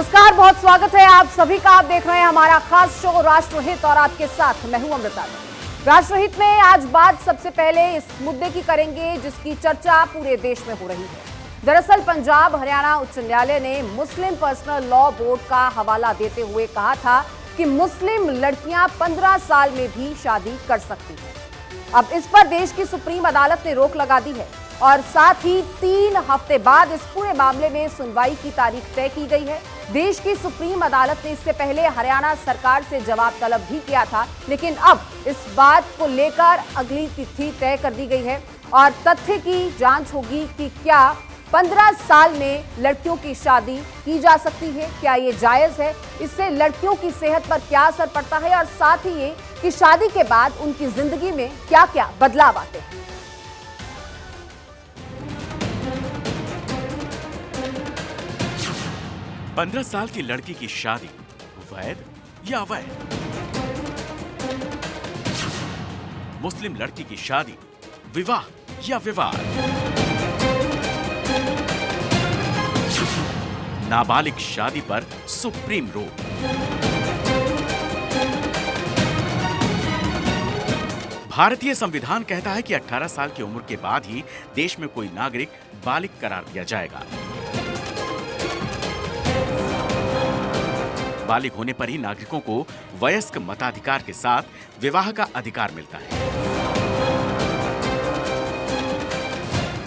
नमस्कार, बहुत स्वागत है आप सभी का। आप देख रहे हैं हमारा खास शो राष्ट्रहित और आपके साथ मैं हूं अमृता। राष्ट्रहित में आज बात सबसे पहले इस मुद्दे की करेंगे जिसकी चर्चा पूरे देश में हो रही है। दरअसल पंजाब हरियाणा उच्च न्यायालय ने मुस्लिम पर्सनल लॉ बोर्ड का हवाला देते हुए कहा था कि मुस्लिम लड़कियां 15 साल में भी शादी कर सकती हैं। अब इस पर देश की सुप्रीम अदालत ने रोक लगा दी है और साथ ही 3 हफ्ते बाद इस पूरे मामले में सुनवाई की तारीख तय की गई है। देश की सुप्रीम अदालत ने इससे पहले हरियाणा सरकार से जवाब तलब भी किया था, लेकिन अब इस बात को लेकर अगली तिथि तय कर दी गई है और तथ्य की जांच होगी कि क्या 15 साल में लड़कियों की शादी की जा सकती है, क्या ये जायज है, इससे लड़कियों की सेहत पर क्या असर पड़ता है और साथ ही ये कि शादी के बाद उनकी जिंदगी में क्या क्या बदलाव आते हैं। पंद्रह साल की लड़की की शादी वैध या अवैध? मुस्लिम लड़की की शादी विवाह या विवाद? नाबालिग शादी पर सुप्रीम रोक। भारतीय संविधान कहता है कि 18 साल की उम्र के बाद ही देश में कोई नागरिक बालिग करार दिया जाएगा। बालिग होने पर ही नागरिकों को वयस्क मताधिकार के साथ विवाह का अधिकार मिलता है।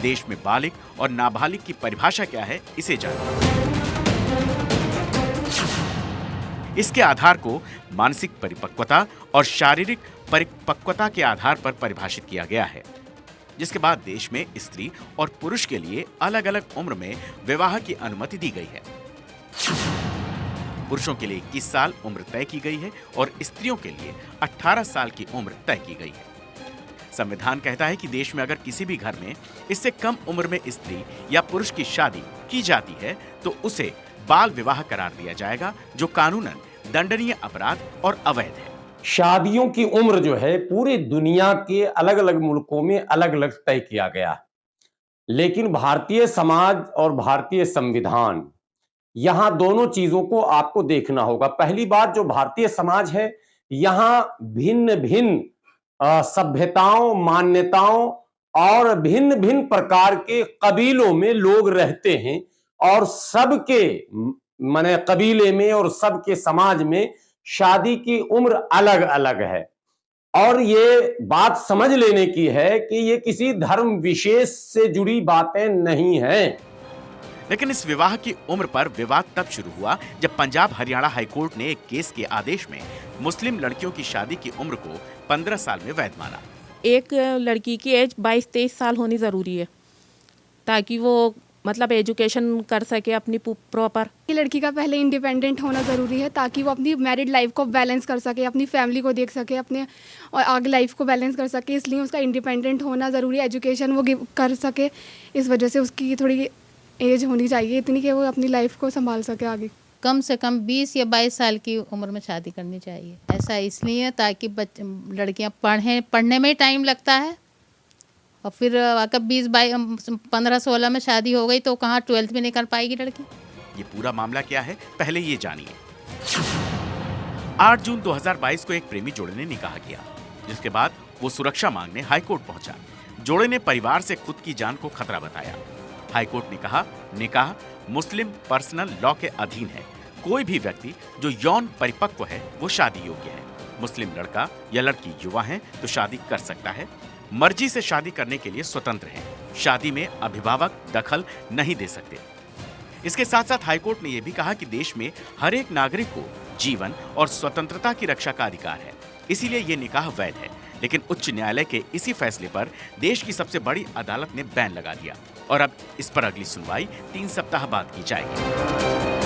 देश में बालिग और नाबालिग की परिभाषा क्या है, इसे जानिए। इसके आधार को मानसिक परिपक्वता और शारीरिक परिपक्वता के आधार पर परिभाषित किया गया है, जिसके बाद देश में स्त्री और पुरुष के लिए अलग अलग उम्र में विवाह की अनुमति दी गई है। पुरुषों के लिए 21 साल उम्र तय की गई है और स्त्रियों के लिए 18 साल की उम्र तय की गई है। संविधान कहता है कि देश में अगर किसी भी घर में इससे कम उम्र में स्त्री या पुरुष की शादी की जाती है तो उसे बाल विवाह करार दिया जाएगा, जो कानूनन दंडनीय अपराध और अवैध है। शादियों की उम्र जो है पूरी दुनिया के अलग अलग मुल्कों में अलग अलग तय किया गया, लेकिन भारतीय समाज और भारतीय संविधान, यहां दोनों चीजों को आपको देखना होगा। पहली बात, जो भारतीय समाज है, यहां भिन्न भिन्न सभ्यताओं, मान्यताओं और भिन्न भिन्न प्रकार के कबीलों में लोग रहते हैं और सबके माने कबीले में और सबके समाज में शादी की उम्र अलग अलग है। और ये बात समझ लेने की है कि ये किसी धर्म विशेष से जुड़ी बातें नहीं हैं। लेकिन इस विवाह की उम्र पर विवाद तब शुरू हुआ जब पंजाब हरियाणा हाईकोर्ट ने एक केस के आदेश में मुस्लिम लड़कियों की शादी की उम्र को 15 साल में वैध माना। एक लड़की की एज 22-23 साल होनी ज़रूरी है ताकि वो मतलब एजुकेशन कर सके अपनी प्रॉपर। लड़की का पहले इंडिपेंडेंट होना ज़रूरी है ताकि वो अपनी मैरिड लाइफ को बैलेंस कर सके, अपनी फैमिली को देख सके, अपने और आगे लाइफ को बैलेंस कर सके, इसलिए उसका इंडिपेंडेंट होना ज़रूरी है। एजुकेशन वो कर सके, इस वजह से उसकी थोड़ी एज होनी चाहिए इतनी कि वो अपनी लाइफ को संभाल सके आगे। कम से कम 20 या 22 साल की उम्र में शादी करनी चाहिए। ऐसा इसलिए ताकि लड़कियां पढ़ने में टाइम लगता है और फिर अगर 15-16 में शादी हो गई तो कहाँ 12th भी नहीं कर पाएगी लड़की। ये पूरा मामला क्या है, पहले ये जानिए। 8 जून 2022 को एक प्रेमी जोड़े ने निकाह किया, जिसके बाद वो सुरक्षा मांगने हाईकोर्ट पहुंचा। जोड़े ने परिवार से खुद की जान को खतरा बताया। हाईकोर्ट ने कहा, निकाह मुस्लिम पर्सनल लॉ के अधीन है। कोई भी व्यक्ति जो यौन परिपक्व है वो शादी योग्य है। मुस्लिम लड़का या लड़की युवा है तो शादी कर सकता है, मर्जी से शादी करने के लिए स्वतंत्र है। शादी में अभिभावक दखल नहीं दे सकते। इसके साथ साथ हाईकोर्ट ने यह भी कहा कि देश में हर एक नागरिक को जीवन और स्वतंत्रता की रक्षा का अधिकार है, इसीलिए ये निकाह वैध है। लेकिन उच्च न्यायालय के इसी फैसले पर देश की सबसे बड़ी अदालत ने बैन लगा दिया और अब इस पर अगली सुनवाई 3 सप्ताह बाद की जाएगी।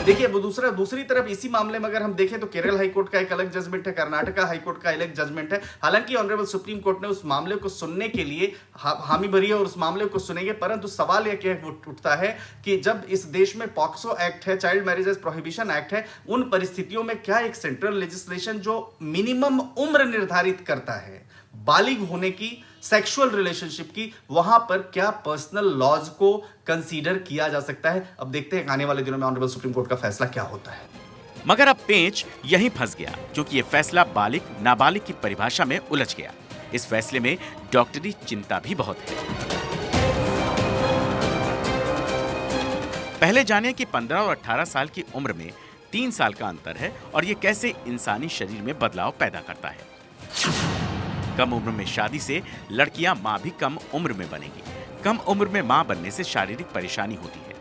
देखिए वो दूसरी तरफ इसी मामले में अगर हम देखें तो केरल हाईकोर्ट का एक अलग जजमेंट है, कर्नाटका हाईकोर्ट का अलग जजमेंट है। हालांकि ऑनरेबल सुप्रीम कोर्ट ने उस मामले को सुनने के लिए हामी भरी है और उस मामले को सुनेंगे, परंतु सवाल यह क्या उठता है कि जब इस देश में पॉक्सो एक्ट है, चाइल्ड मैरिजेस प्रोहिबिशन एक्ट है, उन परिस्थितियों में क्या एक सेंट्रल लेजिस्लेशन जो मिनिमम उम्र निर्धारित करता है बालिग होने की, सेक्सुअल रिलेशनशिप की, वहां पर क्या पर्सनल लॉज को कंसीडर किया जा सकता है? अब देखते हैं आने वाले दिनों में ऑनरेबल सुप्रीम कोर्ट का फैसला क्या होता है। मगर अब पेंच यहीं फंस गया, क्योंकि ये फैसला बालिग नाबालिग की परिभाषा में उलझ गया। इस फैसले में डॉक्टरी चिंता भी बहुत है। पहले जानिए कि 15 और 18 साल की उम्र में 3 साल का अंतर है और ये कैसे इंसानी शरीर में बदलाव पैदा करता है। कम उम्र में शादी से लड़कियां मां भी कम उम्र में बनेंगी। कम उम्र में मां बनने से शारीरिक परेशानी होती है।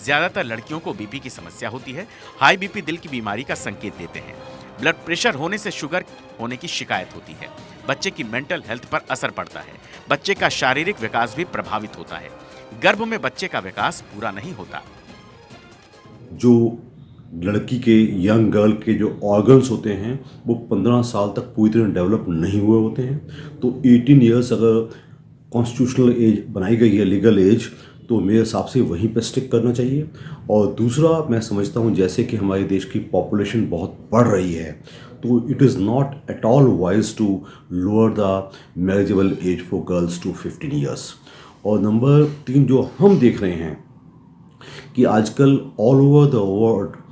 ज्यादातर लड़कियों को बीपी की समस्या होती है। हाई बीपी दिल की बीमारी का संकेत देते हैं। ब्लड प्रेशर होने से शुगर होने की शिकायत होती है। बच्चे की मेंटल हेल्थ पर असर पड़ता है। बच्चे का शारीरिक विकास भी प्रभावित होता है। गर्भ में बच्चे का विकास पूरा नहीं होता। जो लड़की के, यंग गर्ल के जो ऑर्गन्स होते हैं वो 15 साल तक पूरी तरह डेवलप नहीं हुए होते हैं। तो 18 ईयर्स अगर कॉन्स्टिट्यूशनल एज बनाई गई है, लीगल एज, तो मेरे हिसाब से वहीं पर स्टिक करना चाहिए। और दूसरा, मैं समझता हूँ जैसे कि हमारे देश की पॉपुलेशन बहुत बढ़ रही है, तो it is not at all wise to lower the marriageable age for girls to 15 years. और नंबर 3 जो हम देख रहे हैं कि आजकल ऑल ओवर द वर्ल्ड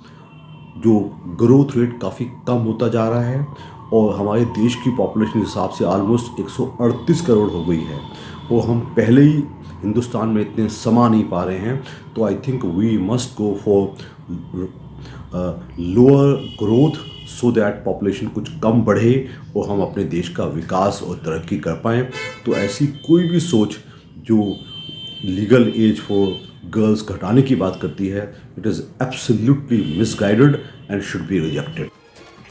जो ग्रोथ रेट काफ़ी कम होता जा रहा है और हमारे देश की पॉपुलेशन के हिसाब से ऑलमोस्ट 138 करोड़ हो गई है और हम पहले ही हिंदुस्तान में इतने समा नहीं पा रहे हैं। तो I think we must go for lower growth so that population कुछ कम बढ़े और हम अपने देश का विकास और तरक्की कर पाएँ। तो ऐसी कोई भी सोच जो लीगल एज फॉर गर्ल्स घटाने की बात करती है, it is absolutely misguided and should be rejected.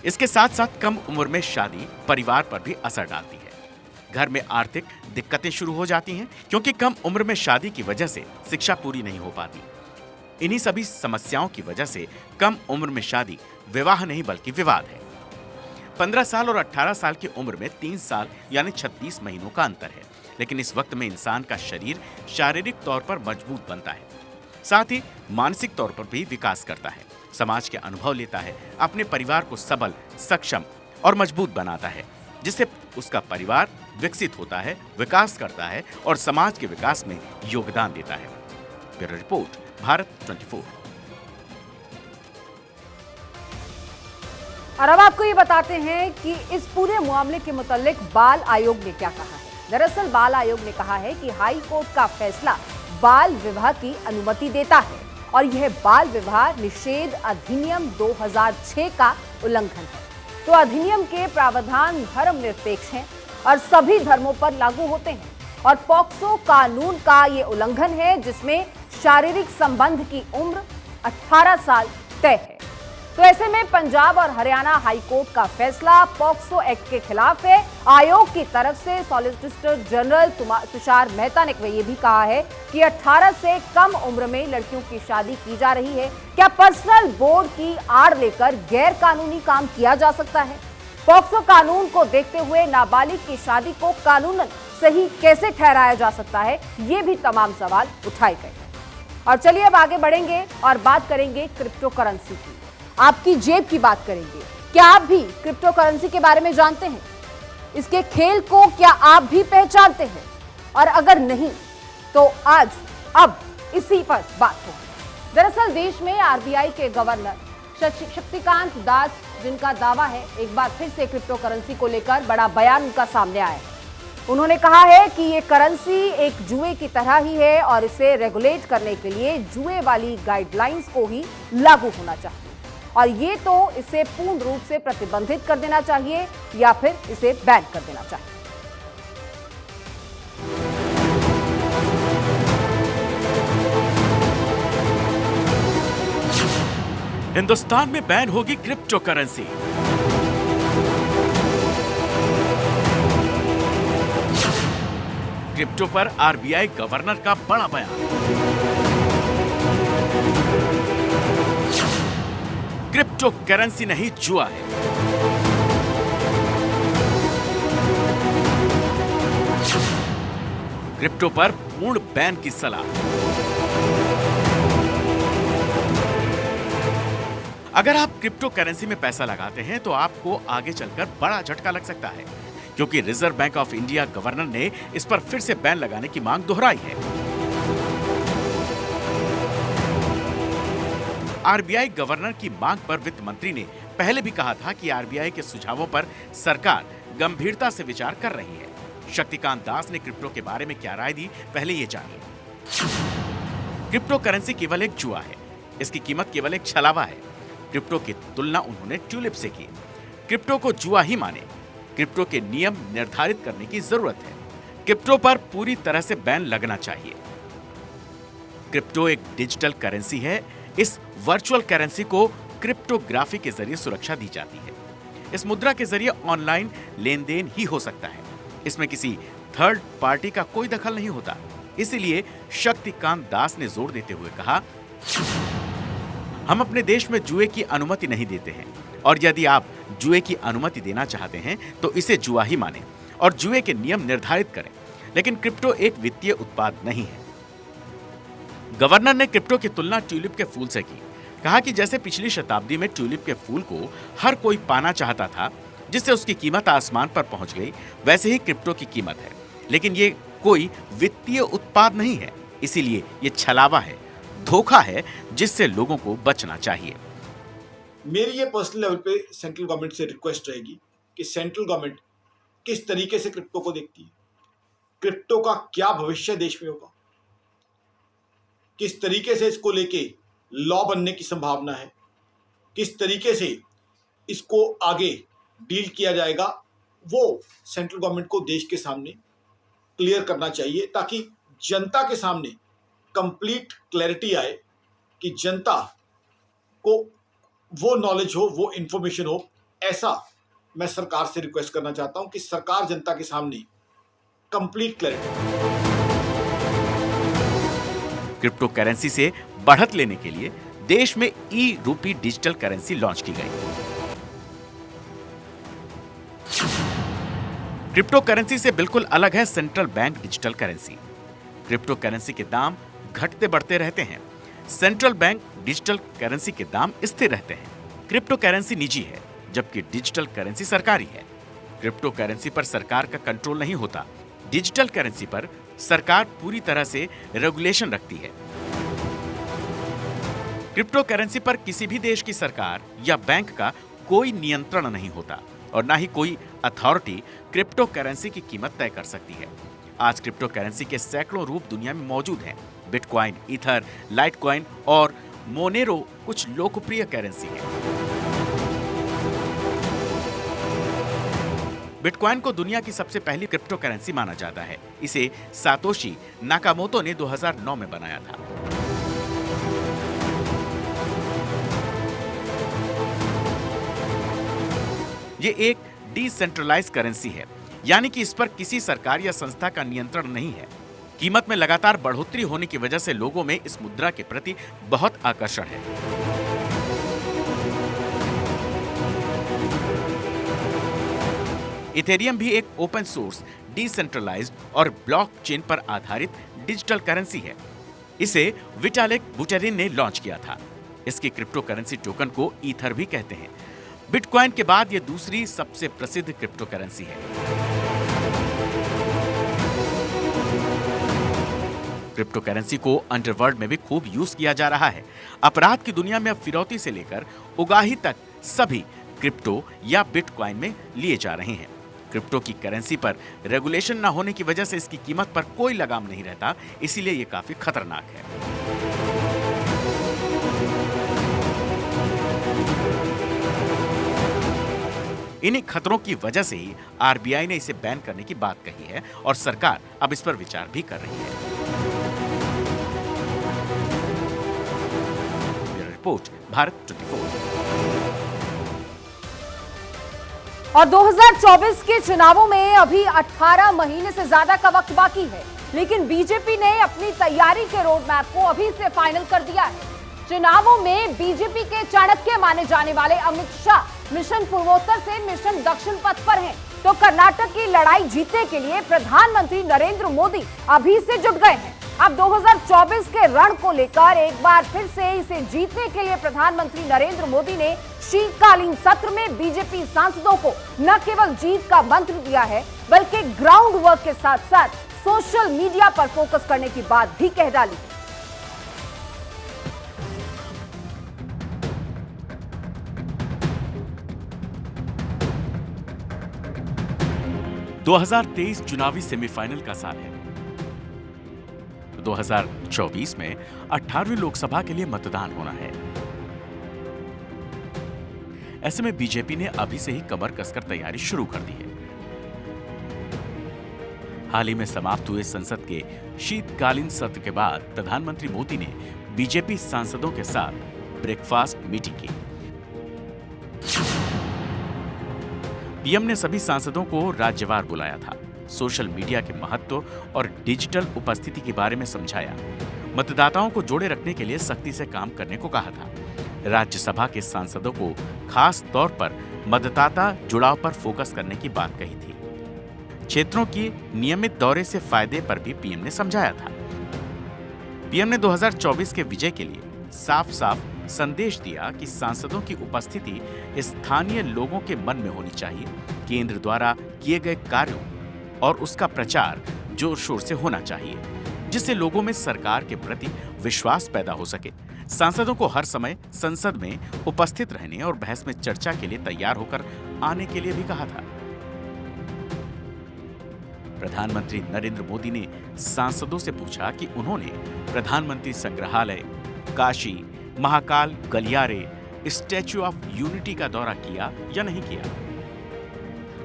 इसके साथ साथ कम उम्र में शादी परिवार पर भी असर डालती है। घर में आर्थिक दिक्कतें शुरू हो जाती हैं, क्योंकि कम उम्र में शादी की वजह से शिक्षा पूरी नहीं हो पाती। इन्हीं सभी समस्याओं की वजह से कम उम्र में शादी विवाह नहीं बल्कि विवाद है। 15 साल और 18 साल की उम्र में 3 साल यानी 36 महीनों का अंतर है। लेकिन इस वक्त में इंसान का शरीर शारीरिक तौर पर मजबूत बनता है, साथ ही मानसिक तौर पर भी विकास करता है, समाज के अनुभव लेता है, अपने परिवार को सबल, सक्षम और मजबूत बनाता है, जिससे उसका परिवार विकसित होता है, विकास करता है और समाज के विकास में योगदान देता है। Bureau report, Bharat 24। और अब आपको ये बताते हैं कि इस पूरे मामले के मुतालिक बाल आयोग ने क्या कहा है। दरअसल बाल आयोग ने कहा है कि हाई कोर्ट का फैसला बाल विवाह की अनुमति देता है और यह बाल विवाह निषेध अधिनियम 2006 का उल्लंघन है। तो अधिनियम के प्रावधान धर्मनिरपेक्ष हैं और सभी धर्मों पर लागू होते हैं और पॉक्सो कानून का ये उल्लंघन है, जिसमें शारीरिक संबंध की उम्र 18 साल तय है। तो ऐसे में पंजाब और हरियाणा हाई कोर्ट का फैसला पॉक्सो एक्ट के खिलाफ है। आयोग की तरफ से सॉलिसिटर जनरल तुषार मेहता ने ये भी कहा है कि 18 से कम उम्र में लड़कियों की शादी की जा रही है। क्या पर्सनल बोर्ड की आड़ लेकर गैर कानूनी काम किया जा सकता है? पॉक्सो कानून को देखते हुए नाबालिग की शादी को कानूनन सही कैसे ठहराया जा सकता है, ये भी तमाम सवाल उठाए गए हैं। और चलिए अब आगे बढ़ेंगे और बात करेंगे क्रिप्टो करेंसी की। आपकी जेब की बात करेंगे। क्या आप भी क्रिप्टो करेंसी के बारे में जानते हैं? इसके खेल को क्या आप भी पहचानते हैं? और अगर नहीं तो आज अब इसी पर बात होगी। दरअसल देश में आरबीआई के गवर्नर शक्तिकांत दास, जिनका दावा है, एक बार फिर से क्रिप्टो करेंसी को लेकर बड़ा बयान उनका सामने आया है। उन्होंने कहा है कि ये करेंसी एक जुए की तरह ही है और इसे रेगुलेट करने के लिए जुए वाली गाइडलाइंस को ही लागू होना चाहिए और ये तो इसे पूर्ण रूप से प्रतिबंधित कर देना चाहिए या फिर इसे बैन कर देना चाहिए। हिंदुस्तान में बैन होगी क्रिप्टो करेंसी। क्रिप्टो पर आरबीआई गवर्नर का बड़ा बयान। क्रिप्टो करेंसी नहीं, जुआ है। क्रिप्टो पर पूर्ण बैन की सलाह। अगर आप क्रिप्टो करेंसी में पैसा लगाते हैं तो आपको आगे चलकर बड़ा झटका लग सकता है, क्योंकि reserve bank of India governor ने इस पर फिर से बैन लगाने की मांग दोहराई है। आरबीआई गवर्नर की मांग पर वित्त मंत्री ने पहले भी कहा था कि आरबीआई के सुझावों पर सरकार गंभीरता से विचार कर रही है। शक्तिकांत दास ने क्रिप्टो के बारे में क्या राय दी, पहले ये जानिए। क्रिप्टो करेंसी केवल एक जुआ है, इसकी कीमत केवल एक छलावा है। क्रिप्टो की तुलना उन्होंने ट्यूलिप से की। क्रिप्टो को जुआ ही माने, क्रिप्टो के नियम निर्धारित करने की जरूरत है। क्रिप्टो पर पूरी तरह से बैन लगना चाहिए। क्रिप्टो एक डिजिटल करेंसी है। इस वर्चुअल करेंसी को क्रिप्टोग्राफी के जरिए सुरक्षा दी जाती है। इस मुद्रा के जरिए ऑनलाइन लेन देन ही हो सकता है। इसमें किसी थर्ड पार्टी का कोई दखल नहीं होता। इसीलिए शक्तिकांत दास ने जोर देते हुए कहा, हम अपने देश में जुए की अनुमति नहीं देते हैं, और यदि आप जुए की अनुमति देना चाहते हैं तो इसे जुआ ही मानें और जुए के नियम निर्धारित करें। लेकिन क्रिप्टो एक वित्तीय उत्पाद नहीं है। गवर्नर ने क्रिप्टो की तुलना ट्यूलिप के फूल से की। कहा कि जैसे पिछली शताब्दी में ट्यूलिप के फूल को हर कोई पाना चाहता था, जिससे उसकी कीमत आसमान पर पहुंच गई, वैसे ही क्रिप्टो की कीमत है। लेकिन ये कोई वित्तीय उत्पाद नहीं है, इसीलिए ये छलावा है, धोखा है, जिससे लोगों को बचना चाहिए। मेरी ये पर्सनल लेवल पे सेंट्रल गवर्नमेंट से रिक्वेस्ट रहेगी कि सेंट्रल गवर्नमेंट किस तरीके से क्रिप्टो को देखती है, क्रिप्टो का क्या भविष्य देश में होगा, किस तरीके से इसको लेके लॉ बनने की संभावना है, किस तरीके से इसको आगे डील किया जाएगा, वो सेंट्रल गवर्नमेंट को देश के सामने क्लियर करना चाहिए, ताकि जनता के सामने कंप्लीट क्लैरिटी आए, कि जनता को वो नॉलेज हो, वो इंफॉर्मेशन हो। ऐसा मैं सरकार से रिक्वेस्ट करना चाहता हूं कि सरकार जनता के सामने कंप्लीट क्लैरिटी। क्रिप्टो करेंसी से बढ़त लेने के लिए देश में ई रूपी डिजिटल करेंसी लॉन्च की गई। क्रिप्टो करेंसी से बिल्कुल अलग है central bank digital currency. Crypto currency के दाम घटते बढ़ते रहते हैं, सेंट्रल बैंक डिजिटल करेंसी के दाम स्थिर रहते हैं। क्रिप्टो करेंसी निजी है, जबकि डिजिटल करेंसी सरकारी है। क्रिप्टो करेंसी पर सरकार का कंट्रोल नहीं होता। डिजिटल करेंसी पर सरकार पूरी तरह से रेगुलेशन रखती है। क्रिप्टो करेंसी पर किसी भी देश की सरकार या बैंक का कोई नियंत्रण नहीं होता और ना ही कोई अथॉरिटी क्रिप्टो करेंसी की कीमत तय कर सकती है। आज क्रिप्टो करेंसी के सैकड़ों रूप दुनिया में मौजूद हैं। बिटकॉइन, ईथर, लाइटकॉइन और मोनेरो कुछ लोकप्रिय करेंसी हैं। बिटकॉइन को दुनिया की सबसे पहली क्रिप्टो करेंसी माना जाता है। इसे सातोशी नाकामोतो ने 2009 में बनाया था। ये एक डिसेंट्रलाइज करेंसी है, यानी कि इस पर किसी सरकार या संस्था का नियंत्रण नहीं है। कीमत में लगातार बढ़ोतरी होने की वजह से लोगों में इस मुद्रा के प्रति बहुत आकर्षण है। इथेरियम भी एक ओपन सोर्स, डिसेंट्रलाइज्ड और ब्लॉकचेन पर आधारित डिजिटल करेंसी है। इसे विटालिक बुटेरिन ने लॉन्च किया था। इसकी क्रिप्टो करेंसी टोकन को ईथर भी कहते हैं। बिटकॉइन के बाद यह दूसरी सबसे प्रसिद्ध क्रिप्टो करेंसी है। क्रिप्टो करेंसी को अंडरवर्ल्ड में भी खूब यूज किया जा रहा है। अपराध की दुनिया में अब फिरौती से लेकर उगाही तक सभी क्रिप्टो या बिटकॉइन में लिए जा रहे हैं। क्रिप्टो की करेंसी पर रेगुलेशन न होने की वजह से इसकी कीमत पर कोई लगाम नहीं रहता, इसीलिए ये काफी खतरनाक है। इन्हीं खतरों की वजह से ही आरबीआई ने इसे बैन करने की बात कही है और सरकार अब इस पर विचार भी कर रही है। रिपोर्ट भारत 24। और 2024 के चुनावों में अभी 18 महीने से ज्यादा का वक्त बाकी है, लेकिन बीजेपी ने अपनी तैयारी के रोड मैप को अभी से फाइनल कर दिया है। चुनावों में बीजेपी के चाणक्य माने जाने वाले अमित शाह मिशन पूर्वोत्तर से मिशन दक्षिण पथ पर हैं, तो कर्नाटक की लड़ाई जीतने के लिए प्रधानमंत्री नरेंद्र मोदी अभी से जुट गए हैं। अब 2024 के रण को लेकर एक बार फिर से इसे जीतने के लिए प्रधानमंत्री नरेंद्र मोदी ने शीतकालीन सत्र में बीजेपी सांसदों को न केवल जीत का मंत्र दिया है, बल्कि ग्राउंड वर्क के साथ साथ सोशल मीडिया पर फोकस करने की बात भी कह डाली। – 2023 चुनावी सेमीफाइनल का साल है। 2024 में 18वीं लोकसभा के लिए मतदान होना है। ऐसे में बीजेपी ने अभी से ही कमर कसकर तैयारी शुरू कर दी है। हाल ही में समाप्त हुए संसद के शीतकालीन सत्र के बाद प्रधानमंत्री मोदी ने बीजेपी सांसदों के साथ ब्रेकफास्ट मीटिंग की। पीएम ने सभी सांसदों को राज्यवार बुलाया था, सोशल मीडिया के महत्व और डिजिटल उपस्थिति के बारे में समझाया, मतदाताओं को जोड़े रखने के लिए सख्ती से काम करने को कहा था। राज्यसभा के सांसदों को खास तौर पर मतदाता जुड़ाव पर फोकस करने की बात कही थी। क्षेत्रों की नियमित दौरे से फायदे पर भी पीएम ने समझाया था। पीएम ने 2024 के विजय के लिए साफ साफ संदेश दिया कि सांसदों की उपस्थिति स्थानीय लोगों के मन में होनी चाहिए, केंद्र द्वारा किए गए कार्यों और उसका प्रचार जोर शोर से होना चाहिए, जिससे लोगों में सरकार के प्रति विश्वास पैदा हो सके। सांसदों को हर समय संसद में उपस्थित रहने और बहस में चर्चा के लिए तैयार होकर आने के लिए भी कहा था। प्रधानमंत्री नरेंद्र मोदी ने सांसदों से पूछा कि उन्होंने प्रधानमंत्री संग्रहालय, काशी, महाकाल गलियारे, स्टैच्यू ऑफ यूनिटी का दौरा किया या नहीं किया।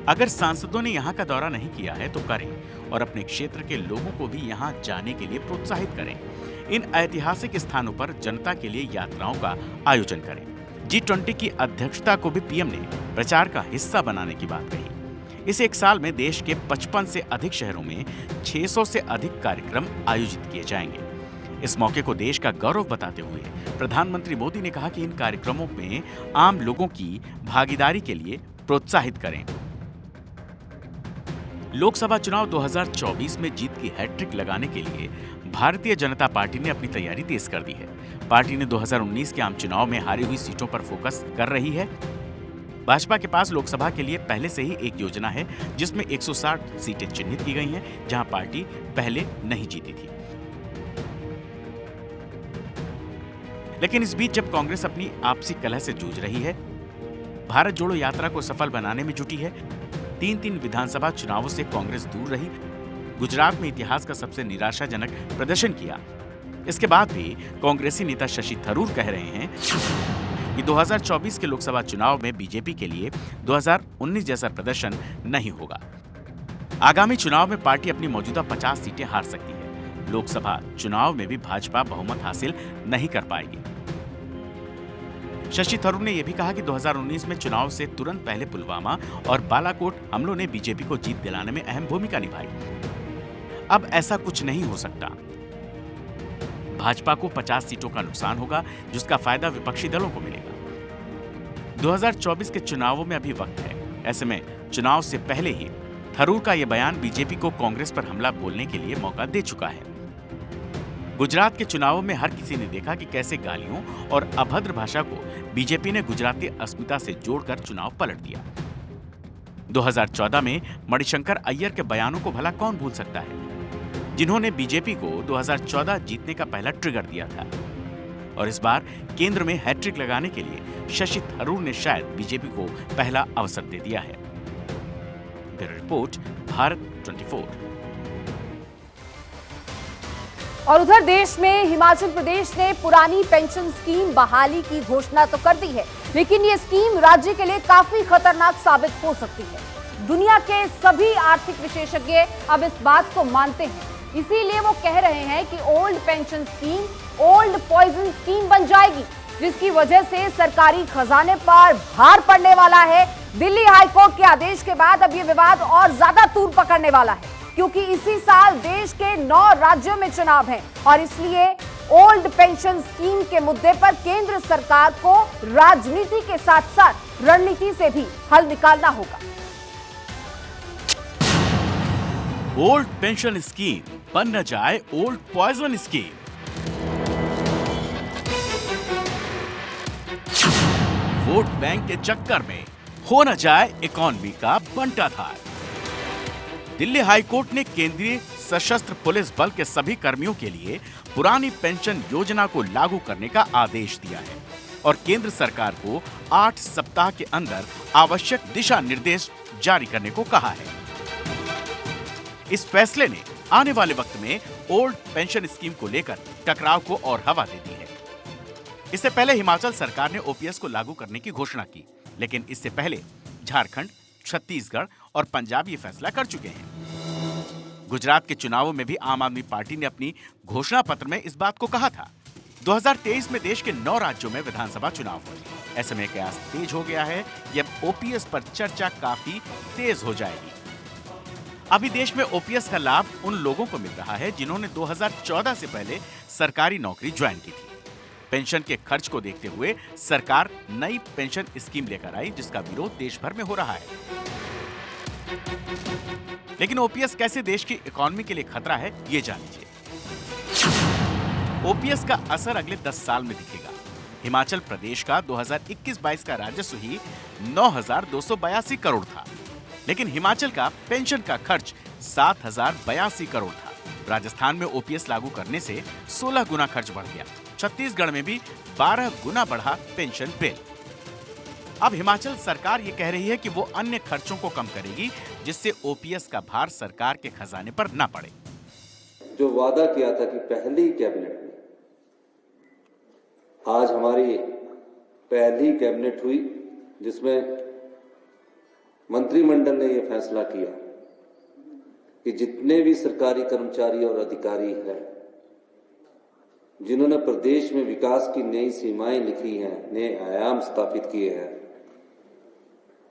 अगर सांसदों ने यहाँ का दौरा नहीं किया है तो करें और अपने क्षेत्र के लोगों को भी यहाँ जाने के लिए प्रोत्साहित करें। इन ऐतिहासिक स्थानों पर जनता के लिए यात्राओं का आयोजन करें। G20 की अध्यक्षता को भी पीएम ने प्रचार का हिस्सा बनाने की बात कही। इस एक साल में देश के 55 से अधिक शहरों में 600 से अधिक कार्यक्रम आयोजित किए जाएंगे। इस मौके को देश का गौरव बताते हुए प्रधानमंत्री मोदी ने कहा कि इन कार्यक्रमों में आम लोगों की भागीदारी के लिए प्रोत्साहित करें। लोकसभा चुनाव 2024 में जीत की हैट्रिक लगाने के लिए भारतीय जनता पार्टी ने अपनी तैयारी तेज कर दी है। पार्टी ने 2019 के आम चुनाव में हारी हुई सीटों पर फोकस कर रही है। भाजपा के पास लोकसभा के लिए पहले से ही एक योजना है जिसमें 160 सीटें चिन्हित की गई हैं, जहां पार्टी पहले नहीं जीती थी। लेकिन इस बीच जब कांग्रेस अपनी आपसी कलह से जूझ रही है, भारत जोड़ो यात्रा को सफल बनाने में जुटी है, 3 विधानसभा चुनावों से कांग्रेस दूर रही, गुजरात में इतिहास का सबसे निराशाजनक प्रदर्शन किया, इसके बाद भी कांग्रेसी नेता शशि थरूर कह रहे हैं कि 2024 के लोकसभा चुनाव में बीजेपी के लिए 2019 जैसा प्रदर्शन नहीं होगा। आगामी चुनाव में पार्टी अपनी मौजूदा 50 सीटें हार सकती है। लोकसभा चुनाव में भी भाजपा बहुमत हासिल नहीं कर पाएगी। शशि थरूर ने यह भी कहा कि 2019 में चुनाव से तुरंत पहले पुलवामा और बालाकोट हमलों ने बीजेपी को जीत दिलाने में अहम भूमिका निभाई। अब ऐसा कुछ नहीं हो सकता। भाजपा को 50 सीटों का नुकसान होगा, जिसका फायदा विपक्षी दलों को मिलेगा। 2024 के चुनावों में अभी वक्त है। ऐसे में चुनाव से पहले ही थरूर का यह बयान बीजेपी को कांग्रेस पर हमला बोलने के लिए मौका दे चुका है। गुजरात के चुनावों में हर किसी ने देखा कि कैसे गालियों और अभद्र भाषा को बीजेपी ने गुजराती अस्मिता से जोड़कर चुनाव पलट दिया। 2014 में मणिशंकर अय्यर के बयानों को भला कौन भूल सकता है, जिन्होंने बीजेपी को 2014 जीतने का पहला ट्रिगर दिया था। और इस बार केंद्र में हैट्रिक लगाने के लिए शशि थरूर ने शायद बीजेपी को पहला अवसर दे दिया है। Bureau report, Bharat 24। और उधर देश में हिमाचल प्रदेश ने पुरानी पेंशन स्कीम बहाली की घोषणा तो कर दी है, लेकिन ये स्कीम राज्य के लिए काफी खतरनाक साबित हो सकती है। दुनिया के सभी आर्थिक विशेषज्ञ अब इस बात को मानते हैं, इसीलिए वो कह रहे हैं कि old pension scheme old poison scheme बन जाएगी, जिसकी वजह से सरकारी खजाने पर भार पड़ने वाला है। दिल्ली हाईकोर्ट के आदेश के बाद अब ये विवाद और ज्यादा तूल पकड़ने वाला है, क्योंकि इसी साल देश के 9 राज्यों में चुनाव हैं और इसलिए ओल्ड पेंशन स्कीम के मुद्दे पर केंद्र सरकार को राजनीति के साथ साथ रणनीति से भी हल निकालना होगा। ओल्ड पेंशन स्कीम बन न जाए old poison scheme. Vote bank के चक्कर में हो न जाए इकोनॉमी का बंटाधार। दिल्ली हाईकोर्ट ने केंद्रीय सशस्त्र पुलिस बल के सभी कर्मियों के लिए पुरानी पेंशन योजना को लागू करने का आदेश दिया है और केंद्र सरकार को 8 सप्ताह के अंदर आवश्यक दिशा निर्देश जारी करने को कहा है। इस फैसले ने आने वाले वक्त में ओल्ड पेंशन स्कीम को लेकर टकराव को और हवा दे दी है। इससे पहले हिमाचल सरकार ने ओपीएस को लागू करने की घोषणा की, लेकिन इससे पहले झारखंड, छत्तीसगढ़ और पंजाब ये फैसला कर चुके हैं। गुजरात के चुनावों में भी आम आदमी पार्टी ने अपनी घोषणा पत्र में इस बात को कहा था। 2023 में देश के 9 राज्यों में विधानसभा चुनाव हुए। ऐसे में कयास तेज हो गया है कि अब ओपीएस पर चर्चा काफी तेज हो जाएगी। अभी देश में ओपीएस का लाभ उन लोगों को मिल रहा है जिन्होंने 2014 से पहले सरकारी नौकरी ज्वाइन की थी। पेंशन के खर्च को देखते हुए सरकार नई पेंशन स्कीम लेकर आई, जिसका विरोध देश भर में हो रहा है। लेकिन ओपीएस कैसे देश की इकोनॉमी के लिए खतरा है, ये जान लीजिए। ओपीएस का असर अगले 10 साल में दिखेगा। हिमाचल प्रदेश का 2021-22 का राजस्व ही 9,282 करोड़ था, लेकिन हिमाचल का पेंशन का खर्च 7,082 करोड़ था। राजस्थान में ओपीएस लागू करने से 16 गुना खर्च बढ़ गया। छत्तीसगढ़ में भी 12 गुना बढ़ा पेंशन बिल। अब हिमाचल सरकार ये कह रही है कि वो अन्य खर्चों को कम करेगी, जिससे ओपीएस का भार सरकार के खजाने पर न पड़े। जो वादा किया था कि पहली कैबिनेट में, आज हमारी पहली कैबिनेट हुई जिसमें मंत्रिमंडल ने यह फैसला किया कि जितने भी सरकारी कर्मचारी और अधिकारी हैं जिन्होंने प्रदेश में विकास की नई सीमाएं लिखी हैं, नए आयाम स्थापित किए हैं,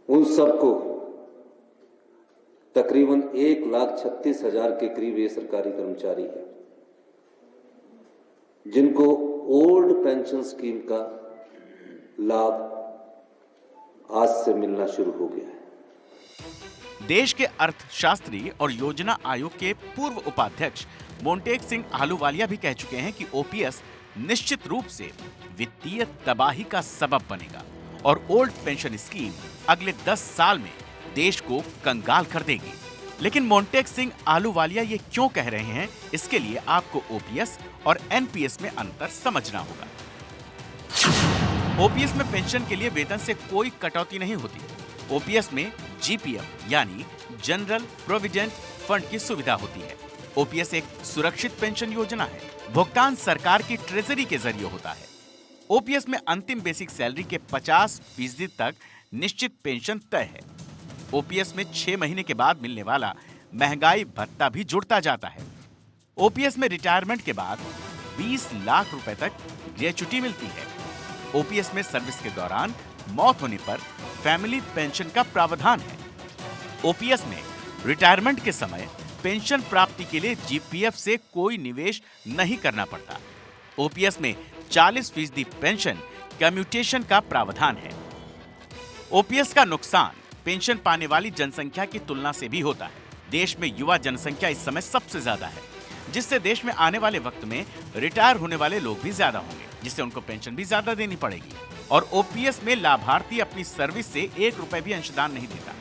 उन सबको तकरीबन 1,36,000 के करीब ये सरकारी कर्मचारी हैं जिनको ओल्ड पेंशन स्कीम का लाभ आज से मिलना शुरू हो गया है। देश के अर्थशास्त्री और योजना आयोग के पूर्व उपाध्यक्ष मोंटेक सिंह आहलूवालिया भी कह चुके हैं कि ओपीएस निश्चित रूप से वित्तीय तबाही का सबब बनेगा और ओल्ड पेंशन स्कीम अगले 10 साल में देश को कंगाल कर देगी। लेकिन मोंटेक सिंह आहलूवालिया ये क्यों कह रहे हैं, इसके लिए आपको ओपीएस और एनपीएस में अंतर समझना होगा। ओपीएस में पेंशन के लिए वेतन से कोई कटौती नहीं होती। ओपीएस में जीपीएफ यानी जनरल प्रोविडेंट फंड की सुविधा होती है। ओपीएस एक सुरक्षित पेंशन योजना है। भुगतान सरकार की ट्रेजरी के जरिए होता है। ओपीएस में अंतिम बेसिक सैलरी के 50% तक निश्चित पेंशन तय है। ओपीएस में 6 महीने के बाद मिलने वाला महंगाई भत्ता भी जुड़ता जाता है। ओपीएस में रिटायरमेंट के बाद 20 लाख रुपए तक ग्रेच्युटी मिलती है। ओपीएस में सर्विस के दौरान मौत होने पर फैमिली पेंशन का प्रावधान है। ओपीएस में रिटायरमेंट के समय पेंशन प्राप्ति के लिए जीपीएफ से कोई निवेश नहीं करना पड़ता। ओपीएस में 40% पेंशन कम्यूटेशन का प्रावधान है। ओपीएस का नुकसान पेंशन पाने वाली जनसंख्या की तुलना से भी होता है। देश में युवा जनसंख्या इस समय सबसे ज्यादा है, जिससे देश में आने वाले वक्त में रिटायर होने वाले लोग भी ज्यादा होंगे, जिससे उनको पेंशन भी ज्यादा देनी पड़ेगी। और ओपीएस में लाभार्थी अपनी सर्विस से 1 रुपए भी अंशदान नहीं देता।